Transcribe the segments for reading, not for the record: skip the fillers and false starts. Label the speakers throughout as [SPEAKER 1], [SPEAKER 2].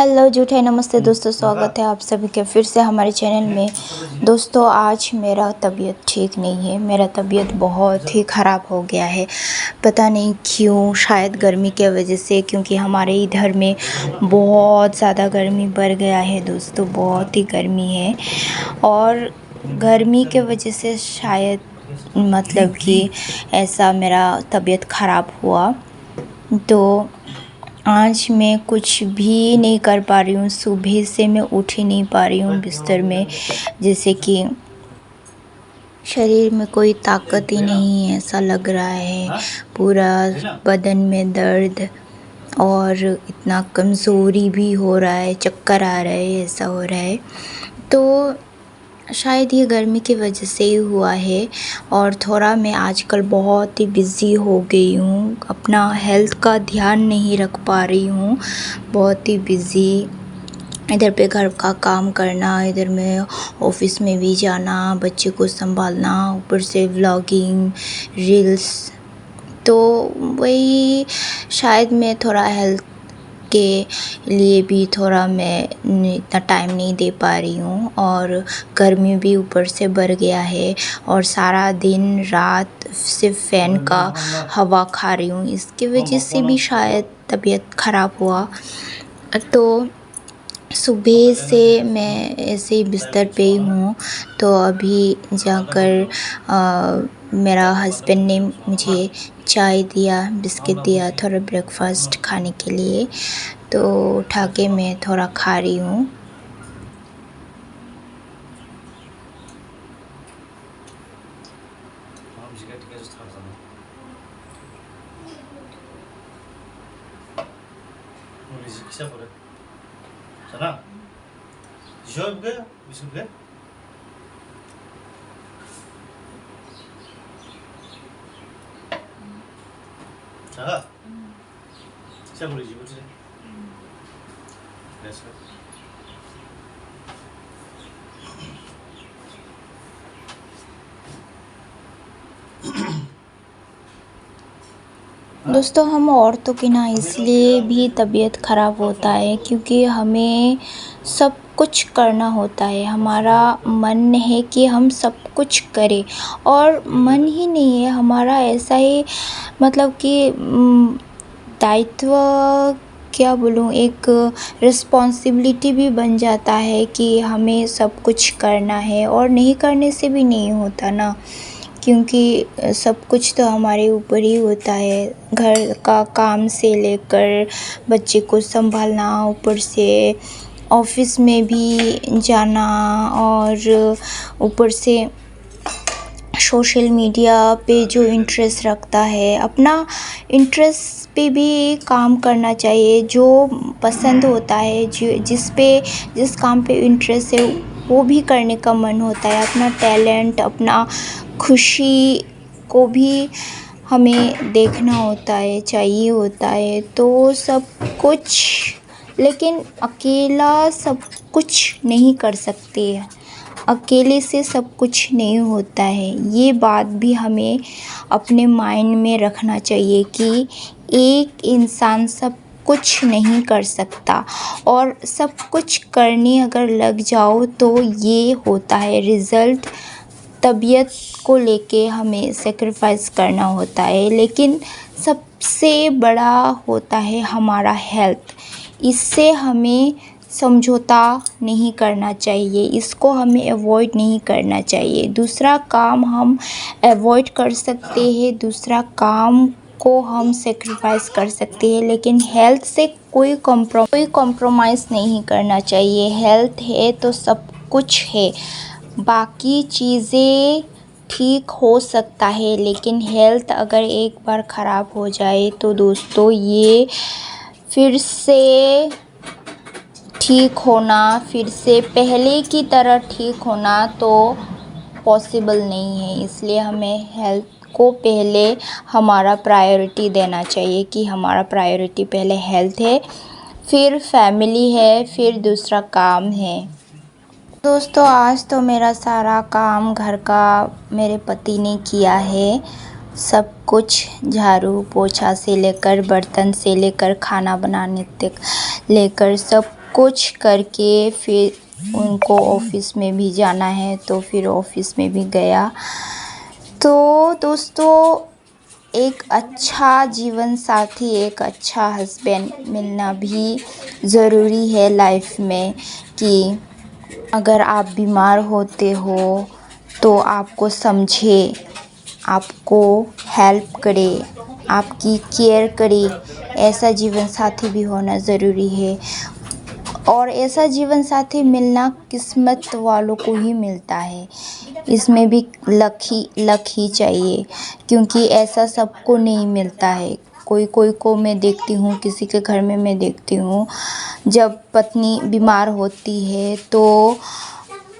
[SPEAKER 1] Hello झूठे नमस्ते दोस्तों, स्वागत है आप सभी के फिर से हमारे चैनल में। दोस्तों आज मेरा तबीयत ठीक नहीं है। मेरा तबीयत बहुत ही ख़राब हो गया है, पता नहीं क्यों। शायद गर्मी के वजह से, क्योंकि हमारे इधर में बहुत ज़्यादा गर्मी बढ़ गया है दोस्तों, बहुत ही गर्मी है। और गर्मी के वजह से शायद मतलब कि ऐसा मेरा तबीयत ख़राब हुआ। तो आज मैं कुछ भी नहीं कर पा रही हूँ। सुबह से मैं उठ ही नहीं पा रही हूँ बिस्तर में, जैसे कि शरीर में कोई ताकत ही नहीं है ऐसा लग रहा है। पूरा बदन में दर्द और इतना कमज़ोरी भी हो रहा है, चक्कर आ रहा है, ऐसा हो रहा है। तो शायद ये गर्मी की वजह से ही हुआ है। और थोड़ा मैं आजकल बहुत ही बिज़ी हो गई हूँ, अपना हेल्थ का ध्यान नहीं रख पा रही हूँ। बहुत ही बिज़ी, इधर पे घर का काम करना, इधर में ऑफिस में भी जाना, बच्चे को संभालना, ऊपर से व्लॉगिंग, रील्स। तो वही शायद मैं थोड़ा हेल्थ के लिए भी थोड़ा मैं इतना टाइम नहीं दे पा रही हूँ। और गर्मी भी ऊपर से बढ़ गया है और सारा दिन रात सिर्फ फ़ैन का हवा खा रही हूँ, इसकी वजह से भी शायद तबीयत ख़राब हुआ। तो सुबह से मैं ऐसे ही बिस्तर पे ही हूँ। तो अभी जाकर मेरा हस्बैंड ने मुझे चाय दिया, बिस्किट दिया, थोड़ा ब्रेकफास्ट खाने के लिए। तो उठा के मैं थोड़ा खा रही हूँ।
[SPEAKER 2] 자가 시작으로지 못해. 그래서
[SPEAKER 1] दोस्तों हम औरतों की ना इसलिए भी तबीयत ख़राब होता है क्योंकि हमें सब कुछ करना होता है। हमारा मन है कि हम सब कुछ करें और मन ही नहीं है हमारा, ऐसा ही मतलब कि दायित्व क्या बोलूँ, एक रिस्पॉन्सिबिलिटी भी बन जाता है कि हमें सब कुछ करना है। और नहीं करने से भी नहीं होता ना, क्योंकि सब कुछ तो हमारे ऊपर ही होता है। घर का काम से लेकर बच्चे को संभालना, ऊपर से ऑफिस में भी जाना, और ऊपर से सोशल मीडिया पे जो इंटरेस्ट रखता है, अपना इंटरेस्ट पे भी काम करना चाहिए। जो पसंद होता है, जिस काम पे इंटरेस्ट है वो भी करने का मन होता है। अपना टैलेंट, अपना खुशी को भी हमें देखना होता है, चाहिए होता है। तो सब कुछ, लेकिन अकेला सब कुछ नहीं कर सकते, अकेले से सब कुछ नहीं होता है। ये बात भी हमें अपने माइंड में रखना चाहिए कि एक इंसान सब कुछ नहीं कर सकता। और सब कुछ करने अगर लग जाओ तो ये होता है रिज़ल्ट। तबीयत को लेके हमें सेक्रीफाइस करना होता है, लेकिन सबसे बड़ा होता है हमारा हेल्थ। इससे हमें समझौता नहीं करना चाहिए, इसको हमें अवॉइड नहीं करना चाहिए। दूसरा काम हम अवॉइड कर सकते हैं, दूसरा काम को हम सेक्रीफाइस कर सकते हैं, लेकिन हेल्थ से कोई कॉम्प्रोमाइज़ नहीं करना चाहिए। हेल्थ है तो सब कुछ है। बाकी चीज़ें ठीक हो सकता है, लेकिन हेल्थ अगर एक बार ख़राब हो जाए तो दोस्तों ये फिर से ठीक होना, फिर से पहले की तरह ठीक होना तो पॉसिबल नहीं है। इसलिए हमें हेल्थ को पहले हमारा प्रायोरिटी देना चाहिए कि हमारा प्रायोरिटी पहले हेल्थ है, फिर फैमिली है, फिर दूसरा काम है। दोस्तों आज तो मेरा सारा काम घर का मेरे पति ने किया है। सब कुछ झाड़ू पोछा से लेकर, बर्तन से लेकर, खाना बनाने तक लेकर सब कुछ करके फिर उनको ऑफ़िस में भी जाना है, तो फिर ऑफ़िस में भी गया। तो दोस्तों, एक अच्छा जीवन साथी, एक अच्छा हस्बैंड मिलना भी ज़रूरी है लाइफ में, कि अगर आप बीमार होते हो तो आपको समझे, आपको हेल्प करे, आपकी केयर करे, ऐसा जीवन साथी भी होना ज़रूरी है। और ऐसा जीवन साथी मिलना किस्मत वालों को ही मिलता है। इसमें भी लक ही चाहिए, क्योंकि ऐसा सबको नहीं मिलता है। कोई कोई को मैं देखती हूँ, किसी के घर में मैं देखती हूँ, जब पत्नी बीमार होती है तो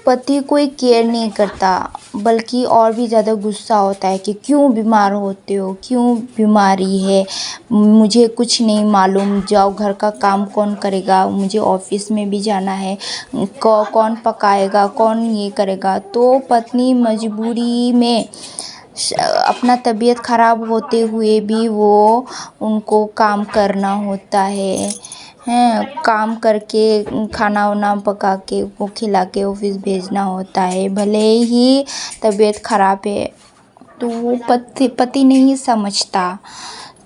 [SPEAKER 1] पति कोई केयर नहीं करता, बल्कि और भी ज़्यादा गुस्सा होता है कि क्यों बीमार होते हो, क्यों बीमारी है, मुझे कुछ नहीं मालूम, जाओ घर का काम कौन करेगा, मुझे ऑफ़िस में भी जाना है, कौन पकाएगा, कौन ये करेगा। तो पत्नी मजबूरी में अपना तबीयत ख़राब होते हुए भी वो उनको काम करना होता है, काम करके खाना वाना पका के वो खिला के ऑफ़िस भेजना होता है। भले ही तबीयत ख़राब है तो वो पति नहीं समझता।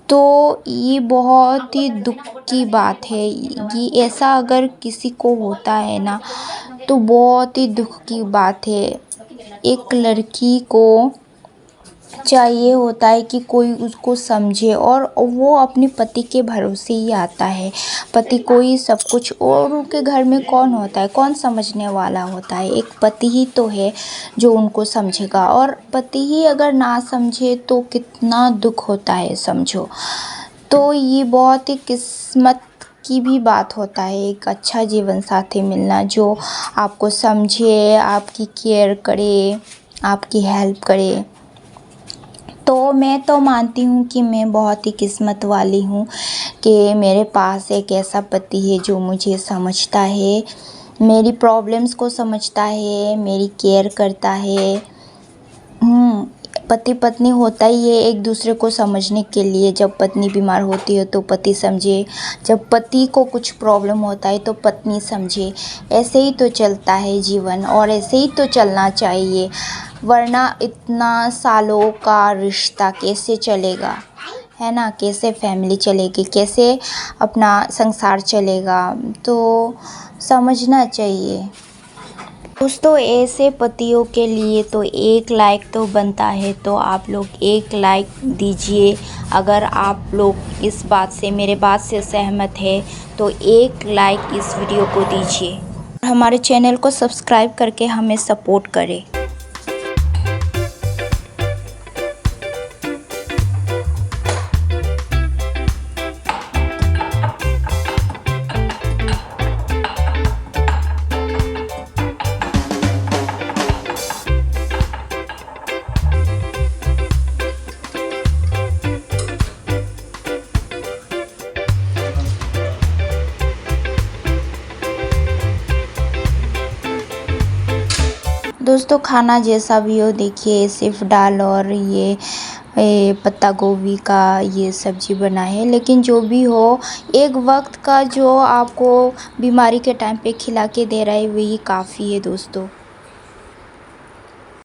[SPEAKER 1] तो ये बहुत ही दुख की बात है। ये ऐसा अगर किसी को होता है ना, तो बहुत ही दुख की बात है। एक लड़की को चाहिए होता है कि कोई उसको समझे, और वो अपने पति के भरोसे ही आता है। पति को ही सब कुछ, और उनके घर में कौन होता है, कौन समझने वाला होता है? एक पति ही तो है जो उनको समझेगा। और पति ही अगर ना समझे तो कितना दुख होता है, समझो। तो ये बहुत ही किस्मत की भी बात होता है, एक अच्छा जीवन साथी मिलना जो आपको समझे, आपकी केयर करे, आपकी हेल्प करे। तो मैं तो मानती हूँ कि मैं बहुत ही किस्मत वाली हूँ कि मेरे पास एक ऐसा पति है जो मुझे समझता है, मेरी प्रॉब्लम्स को समझता है, मेरी केयर करता है। पति पत्नी होता ही है एक दूसरे को समझने के लिए। जब पत्नी बीमार होती है तो पति समझे, जब पति को कुछ प्रॉब्लम होता है तो पत्नी समझे। ऐसे ही तो चलता है जीवन, और ऐसे ही तो चलना चाहिए, वरना इतना सालों का रिश्ता कैसे चलेगा, है ना? कैसे फैमिली चलेगी, कैसे अपना संसार चलेगा? तो समझना चाहिए। दोस्तों, ऐसे पतियों के लिए तो एक लाइक तो बनता है, तो आप लोग एक लाइक दीजिए। अगर आप लोग इस बात से, मेरे बात से सहमत है, तो एक लाइक इस वीडियो को दीजिए। हमारे चैनल को सब्सक्राइब करके हमें सपोर्ट करें। दोस्तों, खाना जैसा भी हो, देखिए सिर्फ दाल और ये पत्ता गोभी का ये सब्ज़ी बना है। लेकिन जो भी हो, एक वक्त का जो आपको बीमारी के टाइम पे खिला के दे रहा है, वही काफ़ी है दोस्तों।